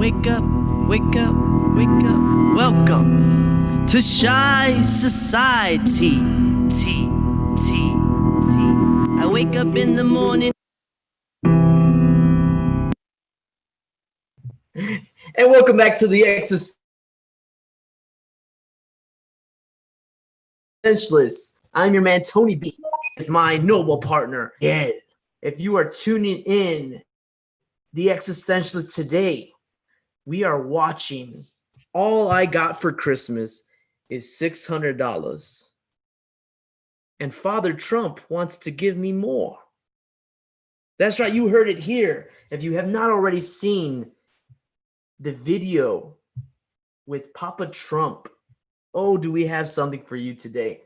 Wake up, wake up, wake up. Welcome to Shy Society. I wake up in the morning. And welcome back to the Existentialists. I'm your man, Tony B. Is my noble partner, Ed. If you are tuning in, the Existentialists today, we are watching All I Got for Christmas is $600. And Father Trump wants to give me more. That's right, you heard it here. If you have not already seen the video with Papa Trump, oh, do we have something for you today.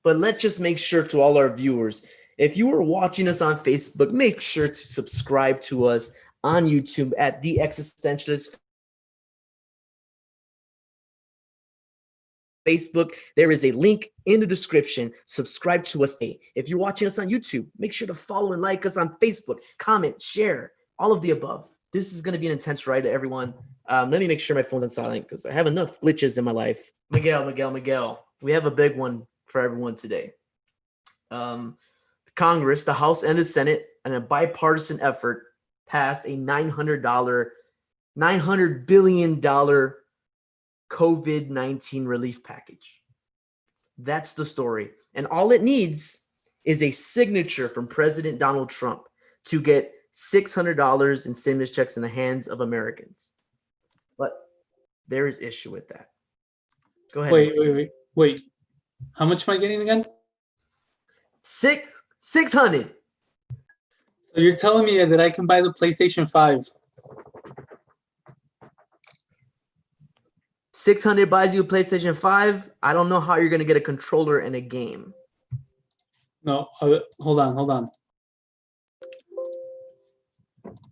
But let's just make sure to all our viewers, if you are watching us on Facebook, make sure to subscribe to us on YouTube at The Existentialists. Facebook, there is a link in the description. Subscribe to us. If you're watching us on YouTube, make sure to follow and like us on Facebook, comment, share, all of the above. This is going to be an intense ride to everyone. Let me make sure my phone's on silent because I have enough glitches in my life. Miguel, we have a big one for everyone today. Congress, the House and the Senate, in a bipartisan effort, passed a $900 billion COVID-19 relief package. That's the story. And all it needs is a signature from President Donald Trump to get $600 in stimulus checks in the hands of Americans. But there is issue with that. Go ahead. Wait. How much am I getting again? 600. So you're telling me that I can buy the PlayStation 5? 600 buys you a PlayStation 5. I don't know how you're going to get a controller in a game. No, hold on.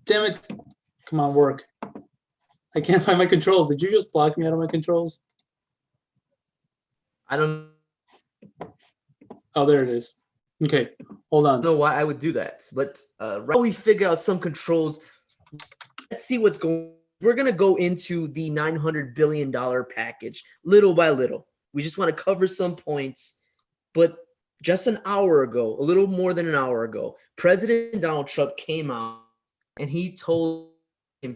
Damn it. Come on, work. I can't find my controls. Did you just block me out of my controls? I don't Oh, there it is. Okay, hold on. know why I would do that, but right now we figure out some controls. Let's see what's going. We're going to go into the $900 billion package little by little. We just want to cover some points, but just an hour ago, a little more than an hour ago, President Donald Trump came out and he told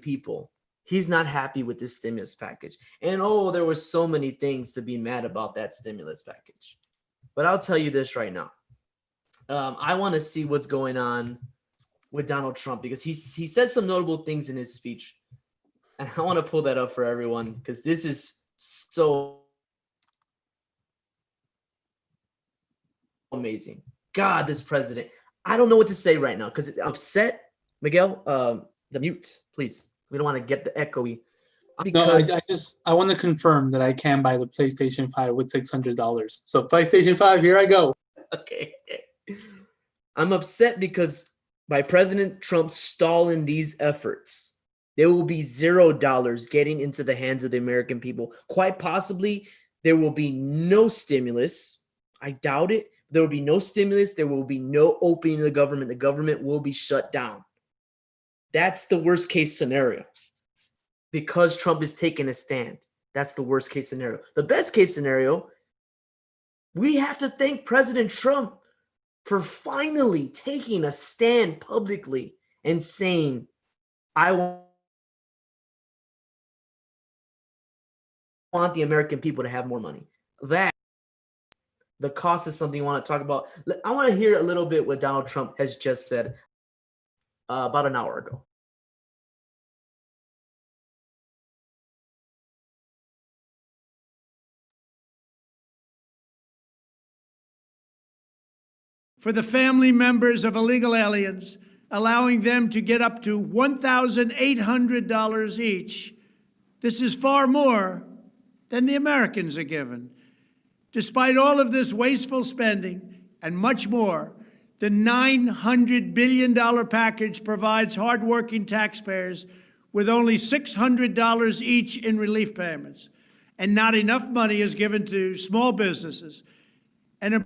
people he's not happy with this stimulus package. And there were so many things to be mad about that stimulus package. But I'll tell you this right now. I want to see what's going on with Donald Trump because he said some notable things in his speech. And I want to pull that up for everyone because this is so amazing. God, this president. I don't know what to say right now because I'm upset. Miguel, the mute, please. We don't want to get the echoey. Because I want to confirm that I can buy the PlayStation 5 with $600. So PlayStation 5, here I go. Okay. I'm upset because by President Trump stalling these efforts, there will be $0 getting into the hands of the American people. Quite possibly, there will be no stimulus. I doubt it. There will be no stimulus. There will be no opening of the government. The government will be shut down. That's the worst case scenario. Because Trump is taking a stand. That's the worst case scenario. The best case scenario We have to thank President Trump for finally taking a stand publicly and saying, I want the American people to have more money. That the cost is something you want to talk about. I want to hear a little bit what Donald Trump has just said about an hour ago. For the family members of illegal aliens, allowing them to get up to $1,800 each. This is far more than the Americans are given. Despite all of this wasteful spending and much more, the $900 billion package provides hardworking taxpayers with only $600 each in relief payments, and not enough money is given to small businesses. And in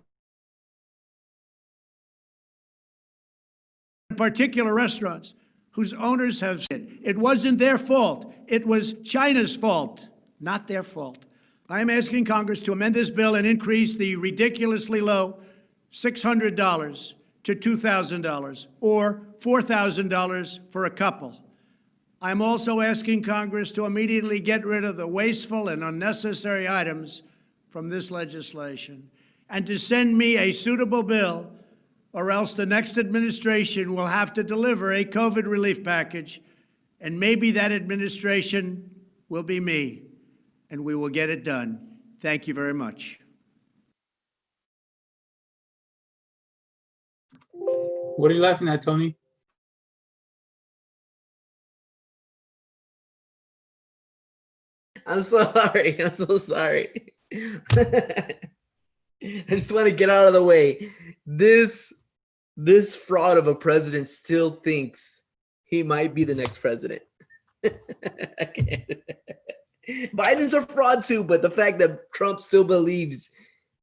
particular restaurants whose owners have said it wasn't their fault. It was China's fault, not their fault. I am asking Congress to amend this bill and increase the ridiculously low $600 to $2,000 or $4,000 for a couple. I'm also asking Congress to immediately get rid of the wasteful and unnecessary items from this legislation and to send me a suitable bill, or else the next administration will have to deliver a COVID relief package, and maybe that administration will be me, and we will get it done. Thank you very much. What are you laughing at, Tony? I'm sorry. I'm so sorry. I just want to get out of the way. This fraud of a president still thinks he might be the next president. I can't. Biden's a fraud too, but the fact that Trump still believes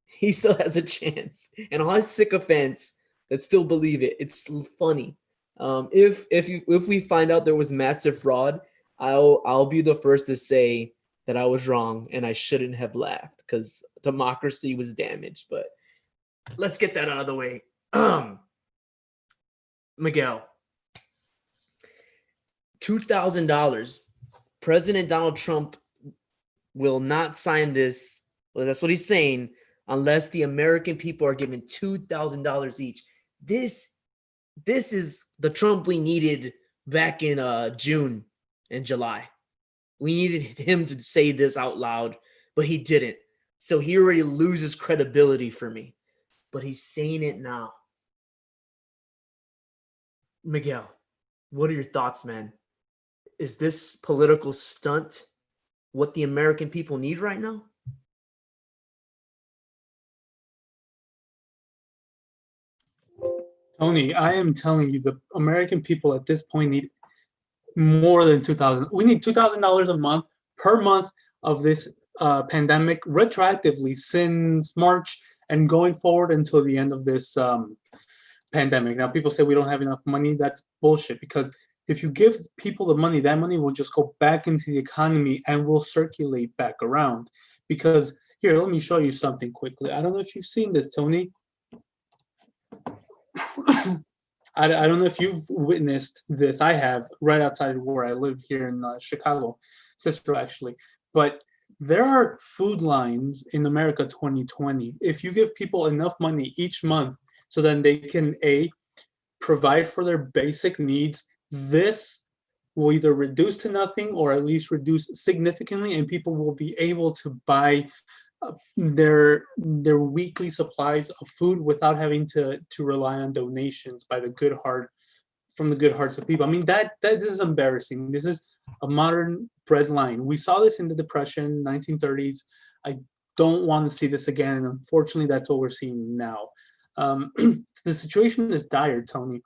he still has a chance, and all his sycophants that still believe it, it's funny. If we find out there was massive fraud, I'll be the first to say that I was wrong and I shouldn't have laughed because democracy was damaged. But let's get that out of the way. Miguel, $2,000. President Donald Trump will not sign this. Well, that's what he's saying, unless the American people are given $2,000 each. This is the Trump we needed back in June and July. We needed him to say this out loud, but he didn't. So he already loses credibility for me. But he's saying it now. Miguel, what are your thoughts, man? Is this political stunt what the American people need right now? Tony, I am telling you, the American people at this point need more than $2,000. We need $2,000 a month per month of this pandemic retroactively since March and going forward until the end of this pandemic. Now, people say we don't have enough money. That's bullshit, because if you give people the money, that money will just go back into the economy and will circulate back around. Because here, let me show you something quickly. I don't know if you've seen this, Tony. I don't know if you've witnessed this. I have, right outside where I live here in Chicago, Cicero actually. But there are food lines in America 2020. If you give people enough money each month so then they can provide for their basic needs, this will either reduce to nothing or at least reduce significantly, and people will be able to buy their weekly supplies of food without having to rely on donations by the good heart from the good hearts of people. I mean, that this is embarrassing. This is a modern bread line. We saw this in the Depression, 1930s. I don't want to see this again, and unfortunately, that's what we're seeing now. The situation is dire, Tony.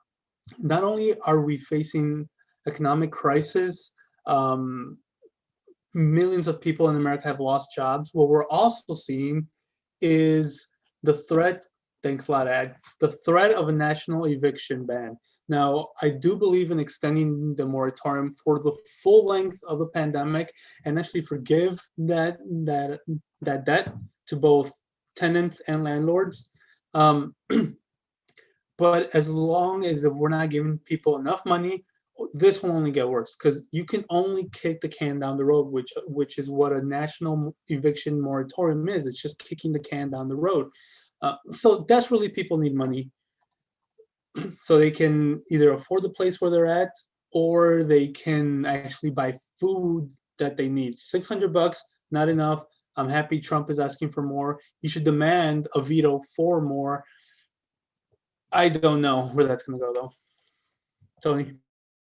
Not only are we facing economic crisis, millions of people in America have lost jobs. What we're also seeing is the threat, thanks a lot, Ad, the threat of a national eviction ban. Now, I do believe in extending the moratorium for the full length of the pandemic and actually forgive that debt to both tenants and landlords. Um, but as long as we're not giving people enough money, this will only get worse, because you can only kick the can down the road, which is what a national eviction moratorium is. It's just kicking the can down the road. So desperately, people need money so they can either afford the place where they're at, or they can actually buy food that they need. $600, not enough. I'm happy Trump is asking for more. He should demand a veto for more. I don't know where that's going to go, though. Tony?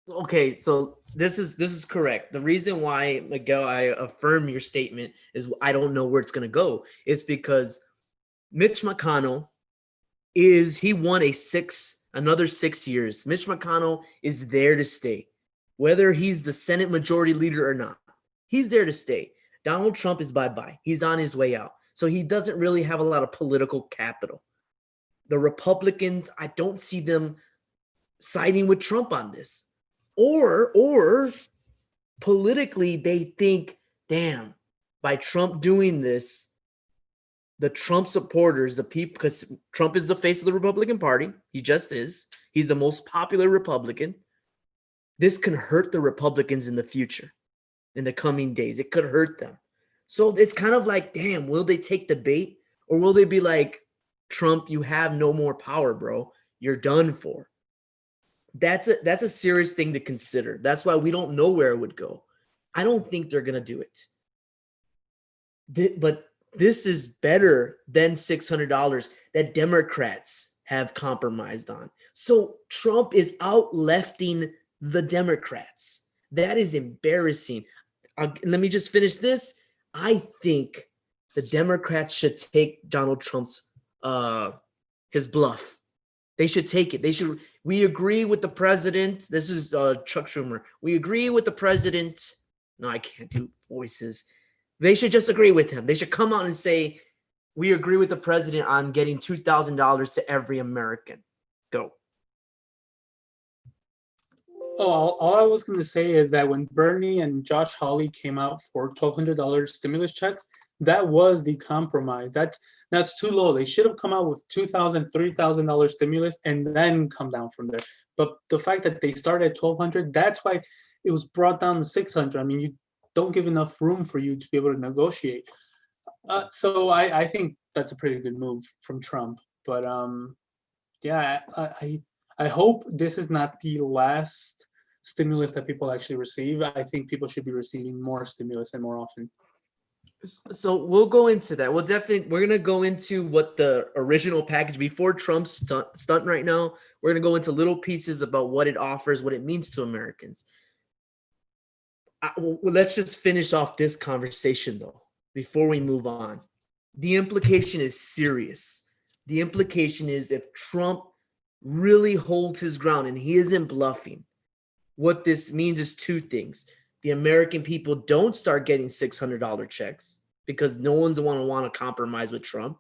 Okay, so this is correct. The reason why, Miguel, I affirm your statement is I don't know where it's going to go. It's because Mitch McConnell he won another 6 years. Mitch McConnell is there to stay, whether he's the Senate Majority Leader or not. He's there to stay. Donald Trump is bye-bye. He's on his way out. So he doesn't really have a lot of political capital. The Republicans, I don't see them siding with Trump on this. Or politically, they think, damn, by Trump doing this, the Trump supporters, the people, because Trump is the face of the Republican Party. He just is. He's the most popular Republican. This can hurt the Republicans in the future, in the coming days. It could hurt them. So it's kind of like, damn, will they take the bait? Or will they be like, Trump, you have no more power, bro. You're done for. That's a serious thing to consider. That's why we don't know where it would go. I don't think they're going to do it. But this is better than $600 that Democrats have compromised on. So Trump is out-lefting the Democrats. That is embarrassing. Let me just finish this. I think the Democrats should take Donald Trump's his bluff. They should take it. We agree with the president. This is Chuck Schumer. We agree with the president. No, I can't do voices. They should just agree with him. They should come out and say, we agree with the president on getting $2,000 to every American. Go. Oh, all I was going to say is that when Bernie and Josh Hawley came out for $1,200 stimulus checks, that was the compromise. That's too low. They should have come out with $2,000, $3,000 stimulus and then come down from there. But the fact that they started at $1,200, that's why it was brought down to $600. I mean, you don't give enough room for you to be able to negotiate. So I think that's a pretty good move from Trump. But yeah, I hope this is not the last stimulus that people actually receive. I think people should be receiving more stimulus and more often. So we'll go into that. We're going to go into what the original package before Trump's stunt right now. We're going to go into little pieces about what it offers, what it means to Americans. Let's just finish off this conversation, though, before we move on. The implication is serious. The implication is if Trump really holds his ground and he isn't bluffing, what this means is two things. The American people don't start getting $600 checks because no one's going to want to compromise with Trump.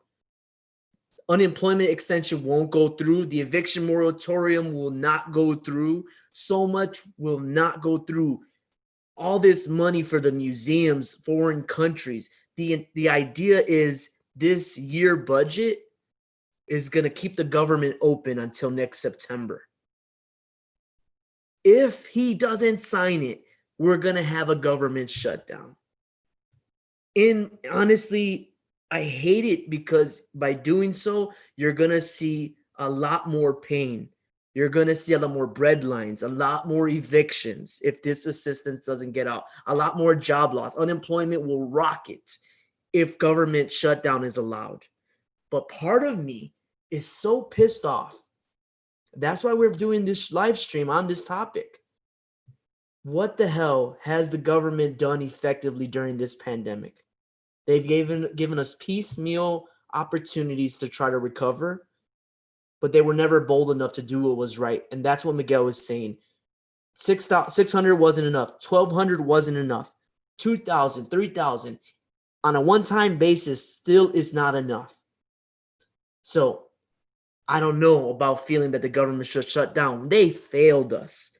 Unemployment extension won't go through. The eviction moratorium will not go through. So much will not go through. All this money for the museums, foreign countries. The idea is this year budget is going to keep the government open until next September. If he doesn't sign it, we're going to have a government shutdown. And honestly, I hate it because by doing so, you're going to see a lot more pain. You're going to see a lot more bread lines, a lot more evictions if this assistance doesn't get out, a lot more job loss. Unemployment will rocket if government shutdown is allowed. But part of me is so pissed off. That's why we're doing this live stream on this topic. What the hell has the government done effectively during this pandemic? They've given us piecemeal opportunities to try to recover, but they were never bold enough to do what was right. And that's what Miguel was saying. 600 wasn't enough. 1,200 wasn't enough. 2,000, 3,000 on a one-time basis still is not enough. So I don't know about feeling that the government should shut down. They failed us.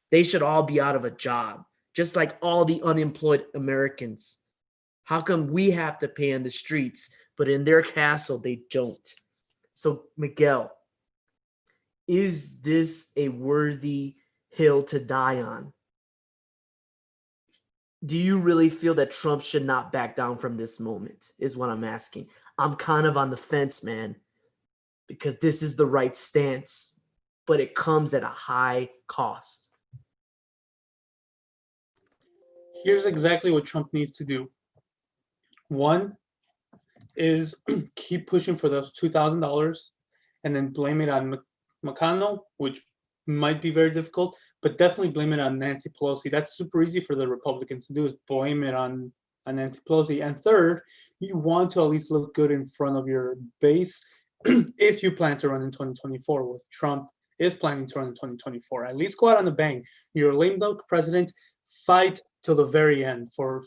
They should all be out of a job, just like all the unemployed Americans. How come we have to pay in the streets but in their castle, they don't. So, Miguel, is this a worthy hill to die on? Do you really feel that Trump should not back down from this moment, is what I'm asking. I'm kind of on the fence, man, because this is the right stance, but it comes at a high cost. Here's exactly what Trump needs to do. One is keep pushing for those $2,000 and then blame it on McConnell, which might be very difficult, but definitely blame it on Nancy Pelosi. That's super easy for the Republicans to do, is blame it on Nancy Pelosi. And third, you want to at least look good in front of your base if you plan to run in 2024, with Trump is planning to run in 2024. At least go out on a bang. You're a lame duck president. Fight till the very end for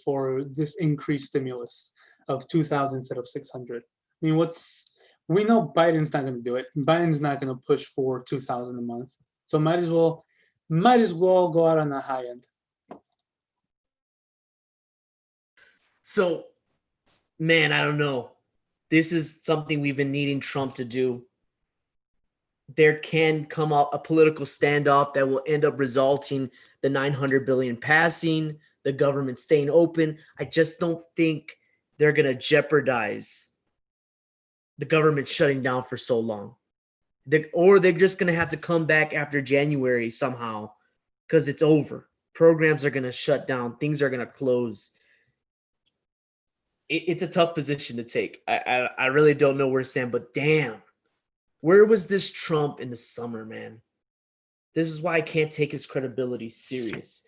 this increased stimulus of 2,000 instead of 600. I mean, we know Biden's not going to do it. Biden's not going to push for 2,000 a month. So might as well go out on the high end. So, man, I don't know. This is something we've been needing Trump to do. There can come up a political standoff that will end up resulting the $900 billion passing, the government staying open. I just don't think they're going to jeopardize the government shutting down for so long. Or they're just going to have to come back after January somehow because it's over. Programs are going to shut down. Things are going to close. It's a tough position to take. I really don't know where to stand, but damn, where was this Trump in the summer, man? This is why I can't take his credibility serious.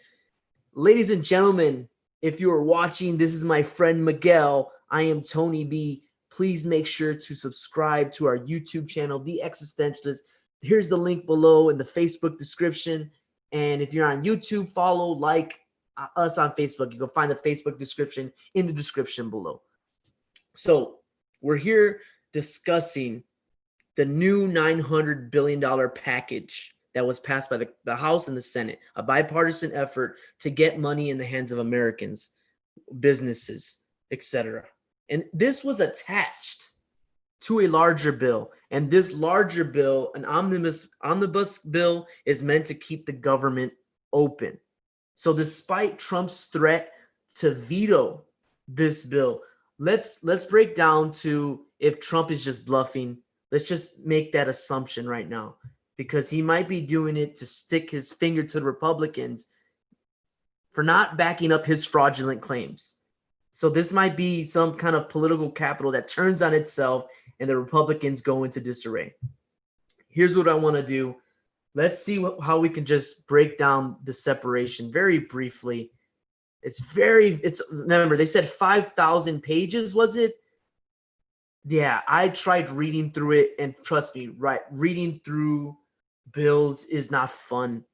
Ladies and gentlemen, if you are watching, this is my friend Miguel. I am Tony B. Please make sure to subscribe to our YouTube channel, The Existentialists. Here's the link below in the Facebook description. And if you're on YouTube, follow, like us on Facebook. You can find the Facebook description in the description below. So we're here discussing the new $900 billion package that was passed by the House and the Senate, a bipartisan effort to get money in the hands of Americans, businesses, etc. And this was attached to a larger bill. And this larger bill, an omnibus bill, is meant to keep the government open. So despite Trump's threat to veto this bill, let's break down to if Trump is just bluffing. Let's just make that assumption right now, because he might be doing it to stick his finger to the Republicans for not backing up his fraudulent claims. So this might be some kind of political capital that turns on itself and the Republicans go into disarray. Here's what I want to do. Let's see how we can just break down the separation very briefly. Remember, they said 5,000 pages, was it? Yeah, I tried reading through it, and trust me, reading through bills is not fun.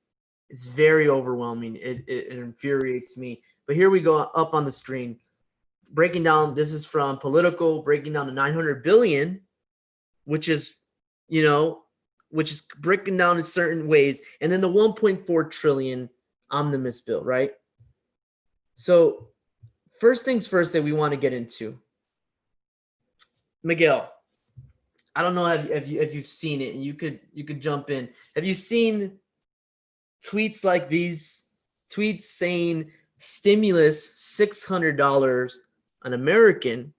It's very overwhelming. It infuriates me. But here we go up on the screen. Breaking down, this is from Political, breaking down the 900 billion, which is breaking down in certain ways, and then the 1.4 trillion omnibus bill, right? So first things first that we want to get into. Miguel, I don't know if you've seen it, and you could jump in. Have you seen tweets like these? Tweets saying stimulus $600 an American,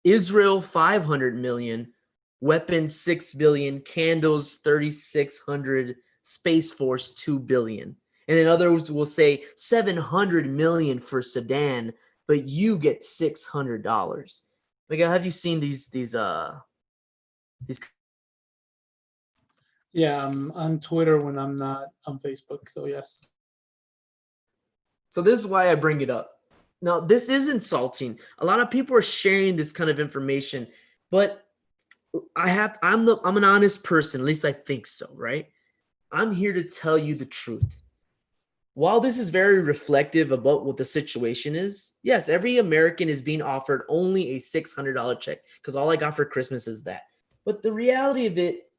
Israel $500 million, weapons $6 billion, candles $3,600, Space Force $2 billion. And then others will say $700 million for Sudan, but you get $600. Miguel, have you seen these? Yeah, I'm on Twitter when I'm not on Facebook. So yes. So this is why I bring it up. Now, this is insulting. A lot of people are sharing this kind of information, but I'm an honest person. At least I think so, right? I'm here to tell you the truth. While this is very reflective about what the situation is, yes, every American is being offered only a $600 check because all I got for Christmas is that. But the reality of it,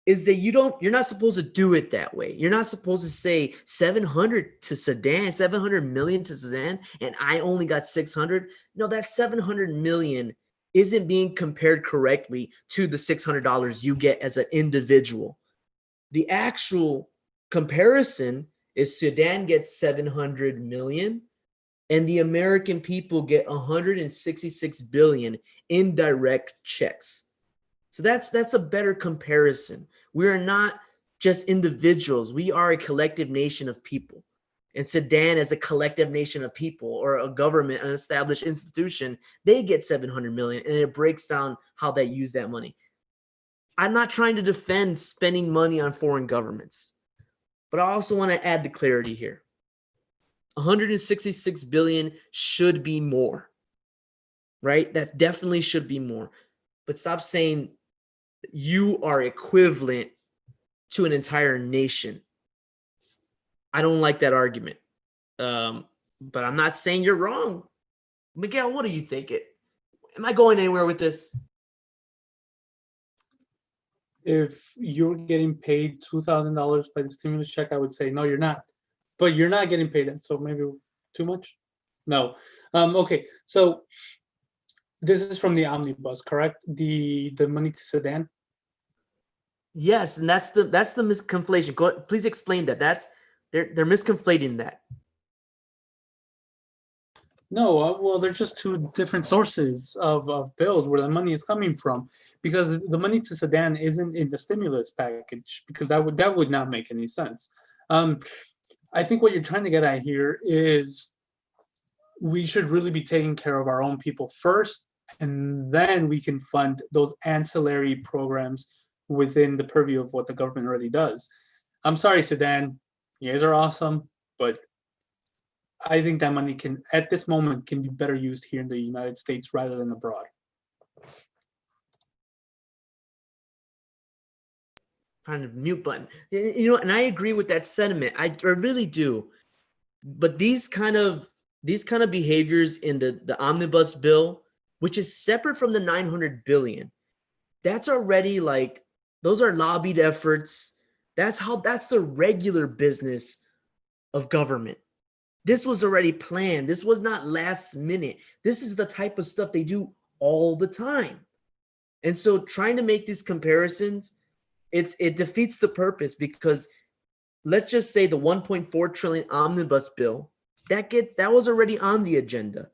is that you're not supposed to do it that way. You're not supposed to say 700 to Sudan, 700 million to Sudan, and I only got 600. No, that 700 million isn't being compared correctly to the $600 you get as an individual. The actual comparison is Sudan gets 700 million and the American people get 166 billion in direct checks. So that's a better comparison. We are not just individuals. We are a collective nation of people. And Sudan, as a collective nation of people or a government, an established institution, they get 700 million, and it breaks down how they use that money. I'm not trying to defend spending money on foreign governments, but I also want to add the clarity here. 166 billion should be more, right? That definitely should be more. But stop saying you are equivalent to an entire nation. I don't like that argument. But I'm not saying you're wrong. Miguel, what do you think? Am I going anywhere with this? If you're getting paid $2,000 by the stimulus check, I would say, no, you're not. But you're not getting paid that, so maybe too much? No. Okay, so this is from the omnibus, correct? The money to Sudan? Yes, and that's the misconflation. Please explain that. They're misconflating that. No, well, there's just two different sources of bills where the money is coming from, because the money to Sudan isn't in the stimulus package, because that would not make any sense. I think what you're trying to get at here is we should really be taking care of our own people first, and then we can fund those ancillary programs within the purview of what the government already does. I'm sorry, Sudan, you guys are awesome, but I think that money at this moment, can be better used here in the United States rather than abroad. Find the mute button. And I agree with that sentiment. I really do. But these kind of behaviors in the omnibus bill, which is separate from the 900 billion, that's already those are lobbied efforts. That's the regular business of government. This was already planned. This was not last minute. This is the type of stuff they do all the time. And so trying to make these comparisons, it defeats the purpose, because let's just say the 1.4 trillion omnibus bill, that was already on the agenda.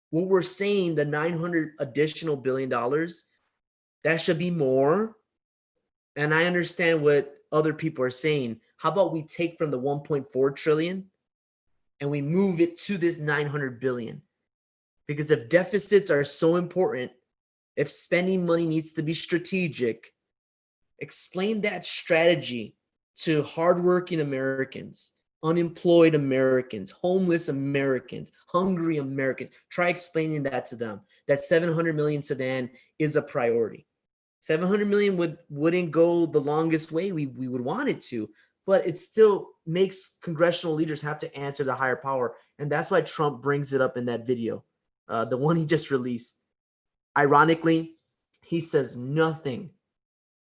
What we're saying, the 900 additional billion dollars, that should be more. And I understand what other people are saying. How about we take from the 1.4 trillion and we move it to this 900 billion? Because if deficits are so important, if spending money needs to be strategic, explain that strategy to hardworking Americans, unemployed Americans, homeless Americans, hungry Americans. Try explaining that to them, that 700 million Sudan is a priority. 700 million wouldn't go the longest way we would want it to, but it still makes congressional leaders have to answer the higher power. And that's why Trump brings it up in that video, the one he just released. Ironically, he says nothing,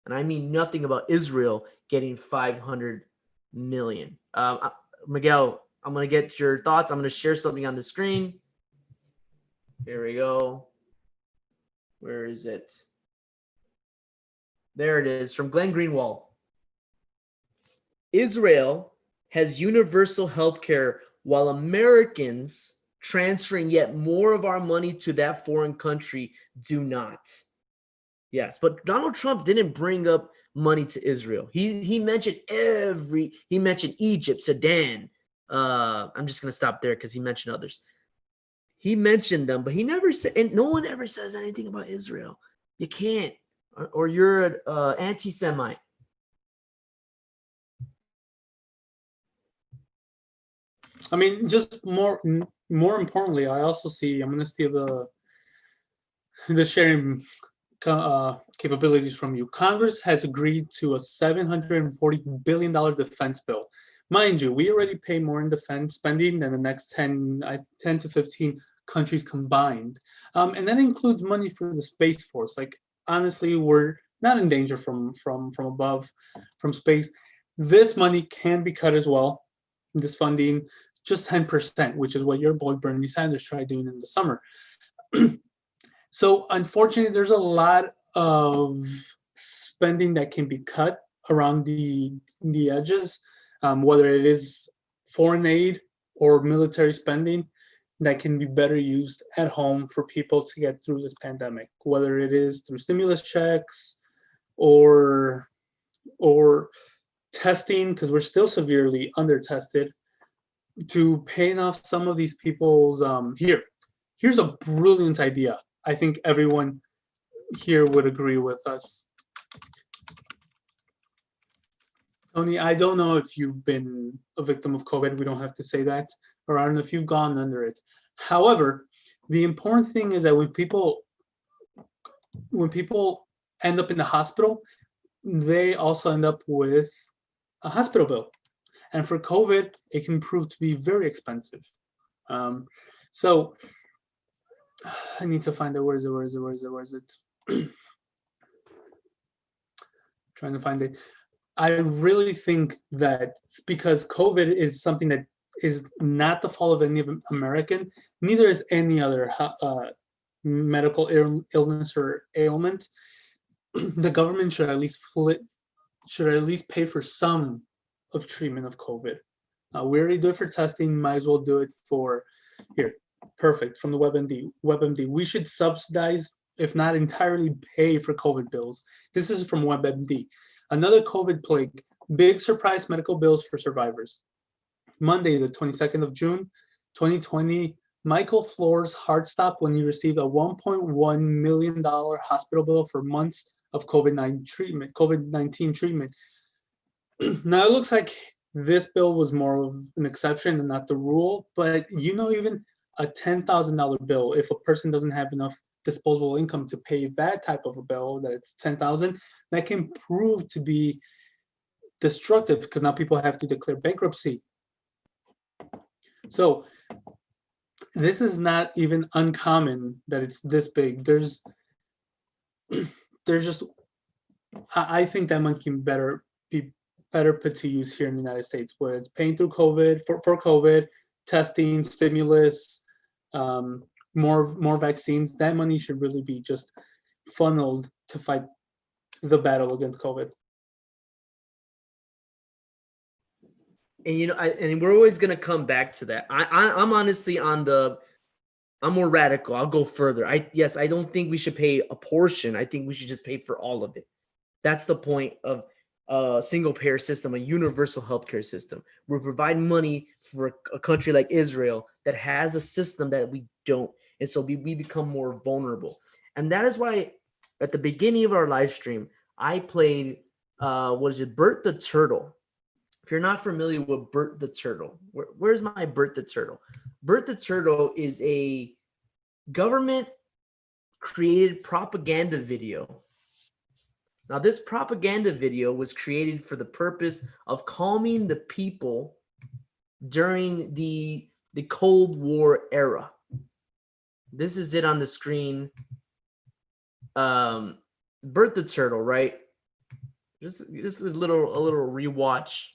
and I mean nothing, about Israel getting 500 million. Miguel, I'm going to get your thoughts. I'm going to share something on the screen. Here we go. Where is it? There it is, from Glenn Greenwald. Israel has universal health care while Americans transferring yet more of our money to that foreign country do not. Yes, but Donald Trump didn't bring up money to Israel. He mentioned he mentioned Egypt, Sudan. I'm just going to stop there because he mentioned others. He mentioned them, but he never said, and no one ever says anything about Israel. You can't, or you're an anti-Semite. I mean, just more importantly, I also see, I'm going to steal the sharing capabilities from you. Congress has agreed to a $740 billion defense bill. Mind you, we already pay more in defense spending than the next 10 to 15 countries combined. And that includes money for the Space Force. Like, honestly, we're not in danger from above, from space. This money can be cut as well. This funding, just 10%, which is what your boy Bernie Sanders tried doing in the summer. So unfortunately, there's a lot of spending that can be cut around the edges, whether it is foreign aid or military spending that can be better used at home for people to get through this pandemic, whether it is through stimulus checks or testing, because we're still severely under tested, to paying off some of these people's here's a brilliant idea. I think everyone here would agree with us. Tony, I don't know if you've been a victim of COVID. We don't have to say that, or I don't know if you've gone under it. However, the important thing is that when people end up in the hospital, they also end up with a hospital bill. And for COVID, it can prove to be very expensive. So I need to find it. Where is it? Trying to find it. I really think that because COVID is something that is not the fault of any American, neither is any other medical illness or ailment. The government should at least pay for some of treatment of COVID. We already do it for testing, might as well do it for here. Perfect, from the WebMD. We should subsidize, if not entirely pay for COVID bills. This is from WebMD. Another COVID plague, big surprise medical bills for survivors. Monday, the 22nd of June, 2020, Michael Floor's heart stopped when he received a $1.1 million hospital bill for months of COVID-19 treatment. Now, it looks like this bill was more of an exception and not the rule, but even a $10,000 bill, if a person doesn't have enough disposable income to pay that type of a bill, that it's $10,000, that can prove to be destructive because now people have to declare bankruptcy. So this is not even uncommon that it's this big. There's just, I think that money can be better put to use here in the United States, where it's paying through COVID for COVID, testing, stimulus, more vaccines. That money should really be just funneled to fight the battle against COVID. And and we're always gonna come back to that. I'm honestly I'm more radical. I'll go further. I don't think we should pay a portion. I think we should just pay for all of it. That's the point of a single payer system, a universal healthcare system. We provide money for a country like Israel that has a system that we don't. And so we become more vulnerable. And that is why at the beginning of our live stream, I played, Bert the Turtle. If you're not familiar with Bert the Turtle, where's my Bert the Turtle? Bert the Turtle is a government created propaganda video. Now, this propaganda video was created for the purpose of calming the people during the Cold War era. This is it on the screen. Bert the Turtle, right? Just a little rewatch.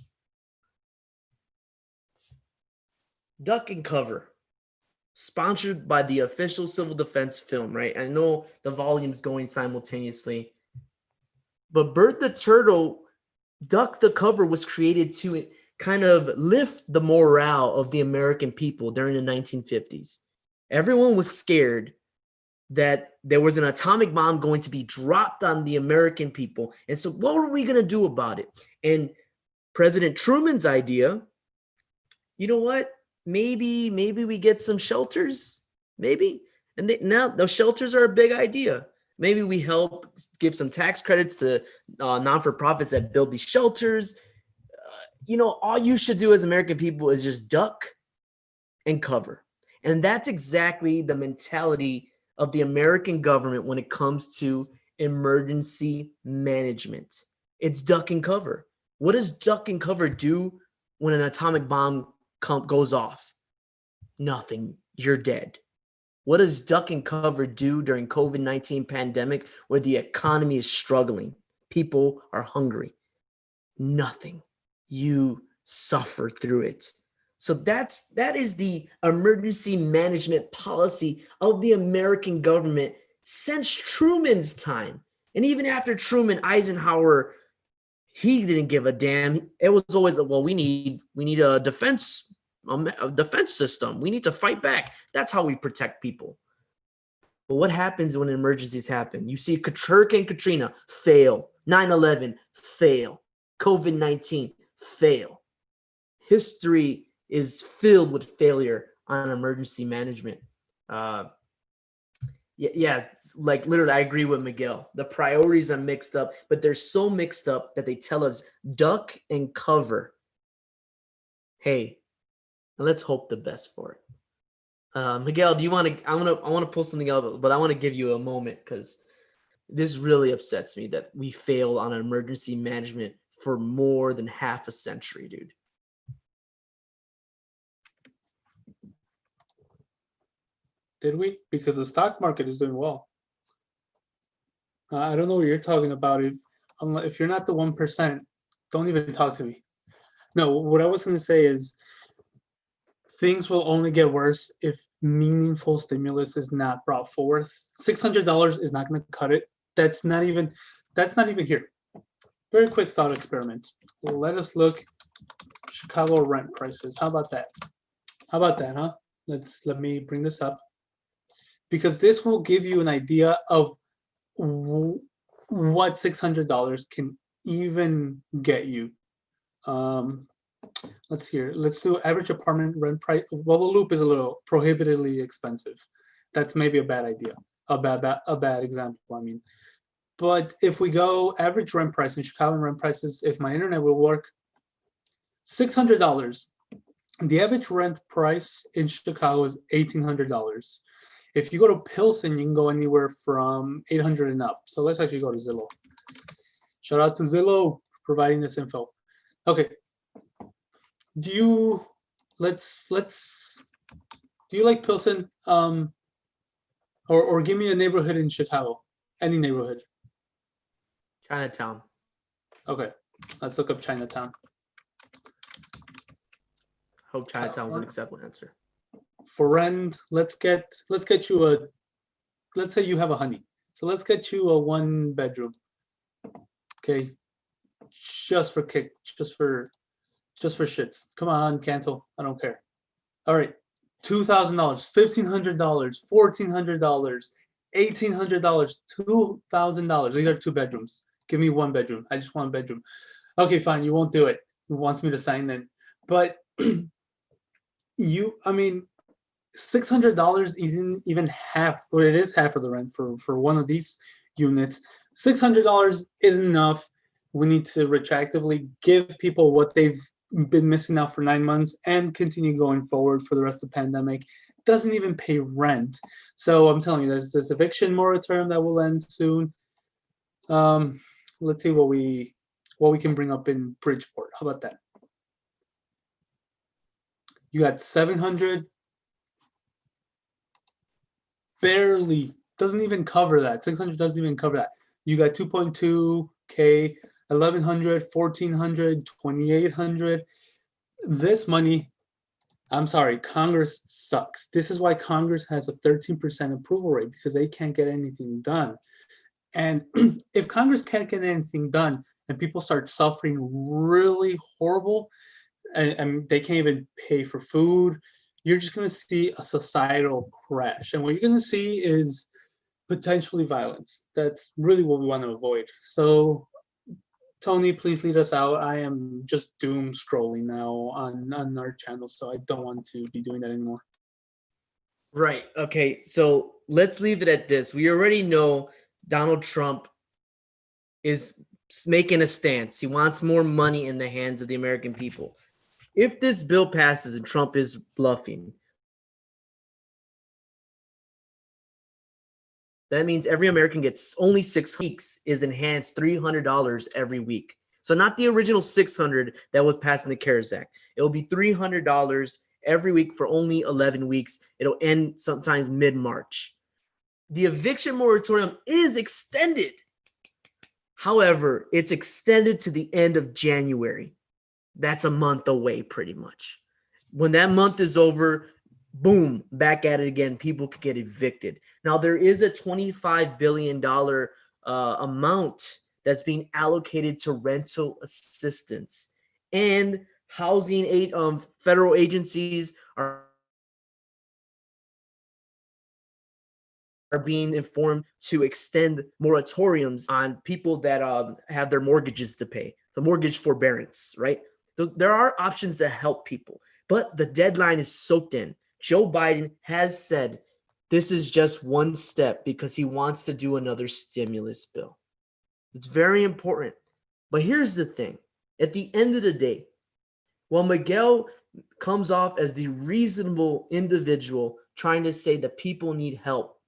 Duck and Cover, sponsored by the official civil defense film, right? I know the volume's going simultaneously, but Bert the Turtle, Duck the Cover was created to kind of lift the morale of the American people during the 1950s. Everyone was scared that there was an atomic bomb going to be dropped on the American people. And so what were we going to do about it? And President Truman's idea, you know what? Maybe we get some shelters, maybe. And now those shelters are a big idea. Maybe we help give some tax credits to non-for-profits that build these shelters. All you should do as American people is just duck and cover. And that's exactly the mentality of the American government when it comes to emergency management. It's duck and cover. What does duck and cover do when an atomic bomb goes off? Nothing. You're dead. What does duck and cover do during COVID-19 pandemic where the economy is struggling? People are hungry. Nothing. You suffer through it. So that is the emergency management policy of the American government since Truman's time. And even after Truman, Eisenhower, he didn't give a damn. It was always, well, we need a defense system. We need to fight back. That's how we protect people. But what happens when emergencies happen? You see Hurricane Katrina fail, 9/11 fail, COVID-19 fail. History is filled with failure on emergency management. Yeah, like literally, I agree with Miguel. The priorities are mixed up, but they're so mixed up that they tell us duck and cover. Hey, let's hope the best for it. Miguel, do you want to? I want to pull something out, but I want to give you a moment because this really upsets me that we failed on emergency management for more than half a century, dude. Did we? Because the stock market is doing well. I don't know what you're talking about. If you're not the 1%, don't even talk to me. No, what I was going to say is things will only get worse if meaningful stimulus is not brought forth. $600 is not going to cut it. That's not even here. Very quick thought experiment. Let us look Chicago rent prices. How about that? Huh? Let me bring this up, because this will give you an idea of what $600 can even get you. Let's do average apartment rent price. Well, the Loop is a little prohibitively expensive. That's maybe a bad idea, a bad example, I mean. But if we go average rent price in Chicago rent prices, if my internet will work, $600. The average rent price in Chicago is $1,800. If you go to Pilsen, you can go anywhere from $800 and up. So let's actually go to Zillow. Shout out to Zillow for providing this info. Okay. Do you like Pilsen? Or give me a neighborhood in Chicago. Any neighborhood. Chinatown. Okay. Let's look up Chinatown. Hope Chinatown was an acceptable answer. For rent, let's get you let's say you have a honey. So let's get you a 1-bedroom. Okay. Just for shits. Come on, cancel. I don't care. All right. $2,000, $1,500, $1,400, $1,800, $2,000. These are 2 bedrooms. Give me 1 bedroom. I just want a bedroom. Okay, fine. You won't do it. He wants me to sign in. But $600 isn't even half, or it is half of the rent for one of these units. $600 isn't enough. We need to retroactively give people what they've been missing out for 9 months and continue going forward for the rest of the pandemic. Doesn't even pay rent. So I'm telling you, there's this eviction moratorium that will end soon. Let's see what we can bring up in Bridgeport. How about that? You got 700. Barely doesn't even cover that. 600 doesn't even cover that. You got 2.2K, 1,100, 1,400, 2,800. This money, I'm sorry, Congress sucks. This is why Congress has a 13% approval rate, because they can't get anything done. And if Congress can't get anything done and people start suffering really horrible, and they can't even pay for food, you're just going to see a societal crash. And what you're going to see is potentially violence. That's really what we want to avoid. So, Tony, please lead us out. I am just doom scrolling now on our channel, so I don't want to be doing that anymore. Right. Okay. So let's leave it at this. We already know Donald Trump is making a stance. He wants more money in the hands of the American people. If this bill passes and Trump is bluffing, that means every American gets only 6 weeks is enhanced $300 every week. So not the original $600 that was passed in the CARES Act. It will be $300 every week for only 11 weeks. It'll end sometimes mid-March. The eviction moratorium is extended. However, it's extended to the end of January. That's a month away pretty much. When that month is over, boom, back at it again. People can get evicted. Now, there is a $25 billion amount that's being allocated to rental assistance, and housing aid federal agencies are being informed to extend moratoriums on people that have their mortgages to pay, the mortgage forbearance, right? There are options to help people, but the deadline is so thin. Joe Biden has said this is just one step because he wants to do another stimulus bill. It's very important. But here's the thing. At the end of the day, while Miguel comes off as the reasonable individual trying to say that people need help,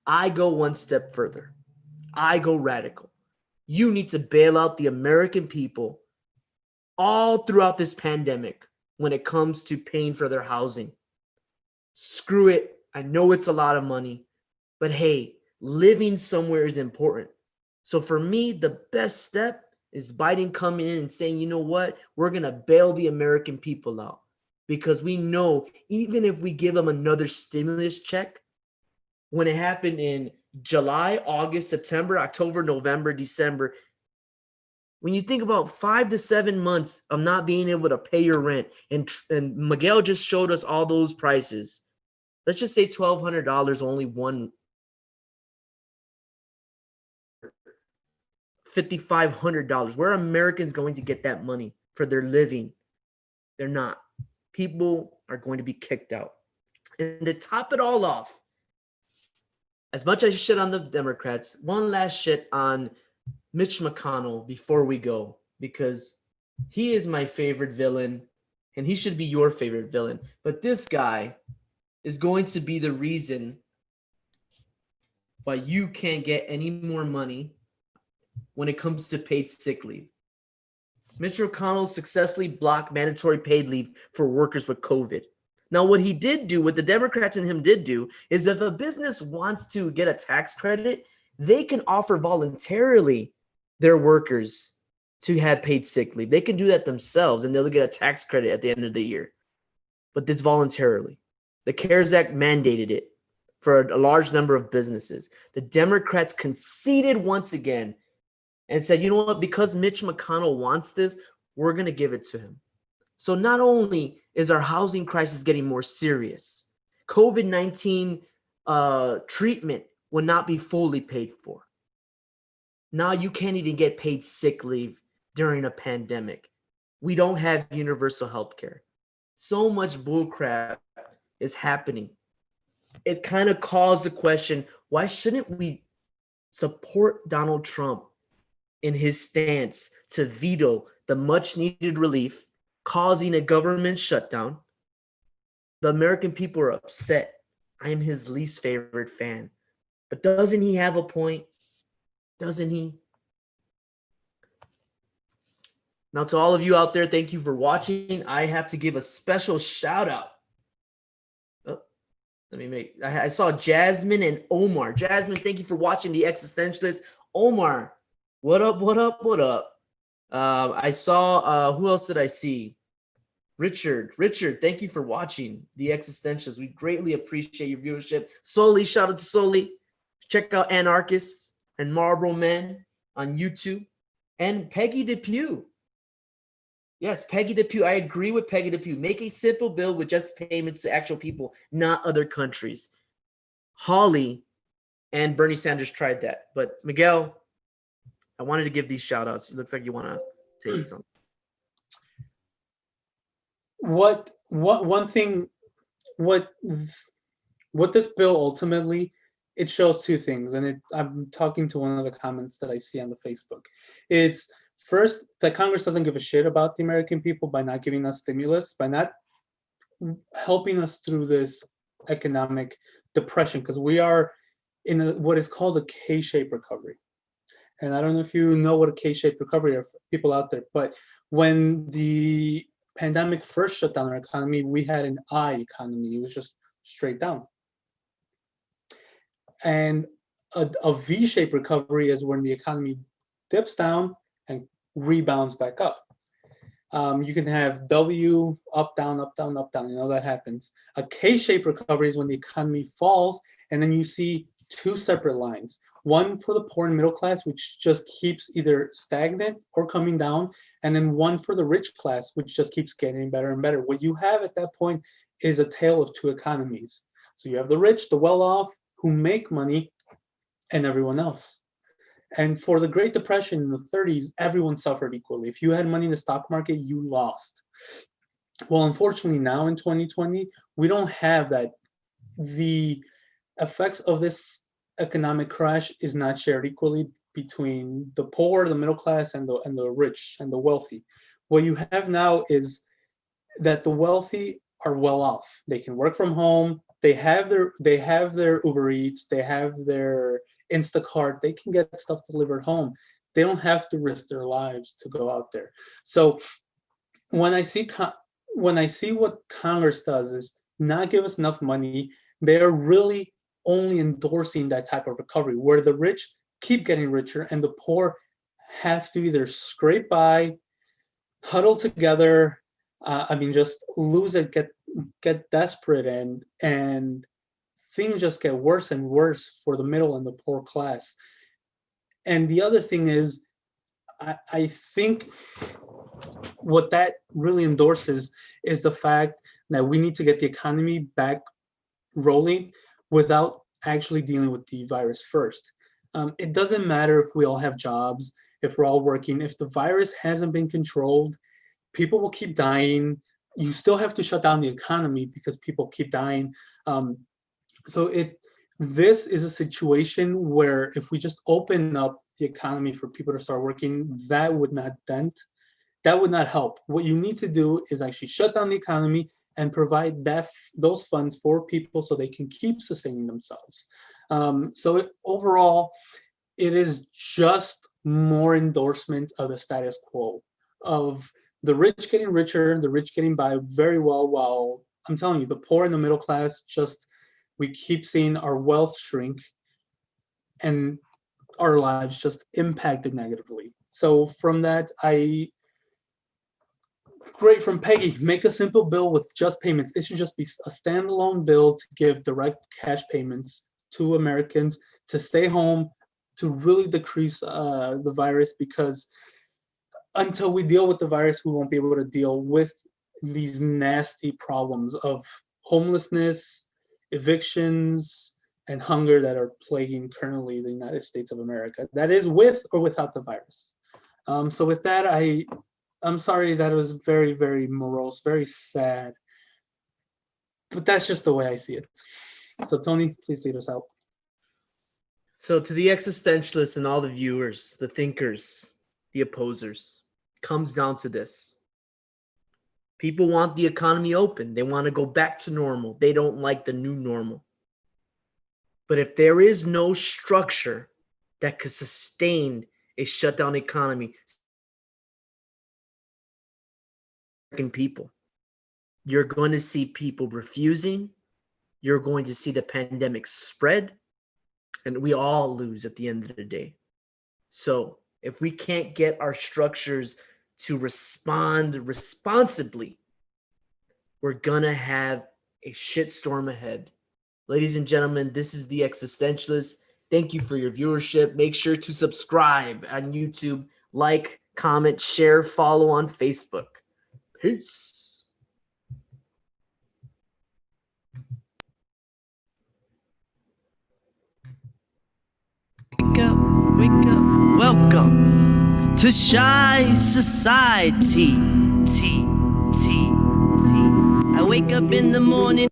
I go one step further. I go radical. You need to bail out the American people all throughout this pandemic when it comes to paying for their housing. Screw it. I know it's a lot of money, but hey, living somewhere is important. So for me, the best step is Biden coming in and saying, you know what? We're going to bail the American people out, because we know even if we give them another stimulus check, when it happened in July, August, September, October, November, December, when you think about 5 to 7 months of not being able to pay your rent, and Miguel just showed us all those prices. Let's just say $1,200 only one, $5,500. Where are Americans going to get that money for their living? They're not. People are going to be kicked out. And to top it all off, as much as I shit on the Democrats, one last shit on Mitch McConnell before we go, because he is my favorite villain and he should be your favorite villain. But this guy is going to be the reason why you can't get any more money when it comes to paid sick leave. Mitch McConnell successfully blocked mandatory paid leave for workers with COVID. Now, what he did do, what the Democrats and him did do, is if a business wants to get a tax credit, they can offer voluntarily their workers to have paid sick leave. They can do that themselves, and they'll get a tax credit at the end of the year. But this voluntarily. The CARES Act mandated it for a large number of businesses. The Democrats conceded once again and said, you know what, because Mitch McConnell wants this, we're going to give it to him. So not only is our housing crisis getting more serious, COVID-19 treatment will not be fully paid for. Now you can't even get paid sick leave during a pandemic. We don't have universal health care. So much bullcrap is happening. It kind of calls the question, why shouldn't we support Donald Trump in his stance to veto the much needed relief, causing a government shutdown? The American people are upset. I am his least favorite fan. But doesn't he have a point? Doesn't he? Now, to all of you out there, thank you for watching. I have to give a special shout out. I saw Jasmine and Omar. Jasmine, thank you for watching the Existentialists. Omar, what up, what up, what up? I saw, who else did I see? Richard, thank you for watching the Existentialists. We greatly appreciate your viewership. Soli, shout out to Soli. Check out Anarchists and Marlboro Men on YouTube. And Peggy Depew. Yes, Peggy Depew. I agree with Peggy Depew. Make a simple bill with just payments to actual people, not other countries. Holly and Bernie Sanders tried that. But Miguel, I wanted to give these shout outs. It looks like you want to taste something. What this bill ultimately, it shows two things, and I'm talking to one of the comments that I see on the Facebook. It's first that Congress doesn't give a shit about the American people by not giving us stimulus, by not helping us through this economic depression, because we are in what is called a K-shaped recovery. And I don't know if you know what a K-shaped recovery are for people out there, but when the pandemic first shut down our economy, we had an I economy. It was just straight down. And a V-shaped recovery is when the economy dips down and rebounds back up. You can have W, up, down, up, down, up, down. You know that happens. A K-shaped recovery is when the economy falls, and then you see two separate lines. One for the poor and middle class, which just keeps either stagnant or coming down, and then one for the rich class, which just keeps getting better and better. What you have at that point is a tale of two economies. So you have the rich, the well-off, who make money, and everyone else. And for the Great Depression in the 30s, everyone suffered equally. If you had money in the stock market, you lost. Well, unfortunately, now in 2020, we don't have that. The effects of this economic crash is not shared equally between the poor, the middle class, and the rich and the wealthy. What you have now is that the wealthy are well off. They can work from home. They have their Uber Eats. They have their Instacart. They can get stuff delivered home. They don't have to risk their lives to go out there. So when I see what Congress does is not give us enough money, they are really only endorsing that type of recovery where the rich keep getting richer and the poor have to either scrape by, huddle together, just lose it, get desperate, and things just get worse and worse for the middle and the poor class. And the other thing is, I think what that really endorses is the fact that we need to get the economy back rolling without actually dealing with the virus first. It doesn't matter if we all have jobs, if we're all working. If the virus hasn't been controlled, people will keep dying. You still have to shut down the economy because people keep dying. This is a situation where if we just open up the economy for people to start working, that would not help. What you need to do is actually shut down the economy and provide those funds for people so they can keep sustaining themselves. Overall, it is just more endorsement of the status quo, of the rich getting richer, the rich getting by very well, while I'm telling you, the poor and the middle class, we keep seeing our wealth shrink and our lives just impacted negatively. So from that, great from Peggy, make a simple bill with just payments. It should just be a standalone bill to give direct cash payments to Americans to stay home, to really decrease the virus, because until we deal with the virus, we won't be able to deal with these nasty problems of homelessness, evictions, and hunger that are plaguing currently the United States of America. That is with or without the virus. So with that, I'm sorry that it was very, very morose, very sad, but that's just the way I see it. So Tony, please lead us out. So to the existentialists and all the viewers, the thinkers, the opposers, comes down to this. People want the economy open. They want to go back to normal. They don't like the new normal. But if there is no structure that could sustain a shutdown economy, people, you're going to see people refusing. You're going to see the pandemic spread, and we all lose at the end of the day. So if we can't get our structures to respond responsibly, we're gonna have a shitstorm ahead. Ladies and gentlemen, this is the Existentialists. Thank you for your viewership. Make sure to subscribe on YouTube, like, comment, share, follow on Facebook. Peace. Wake up, wake up, welcome to Shy Society. I wake up in the morning.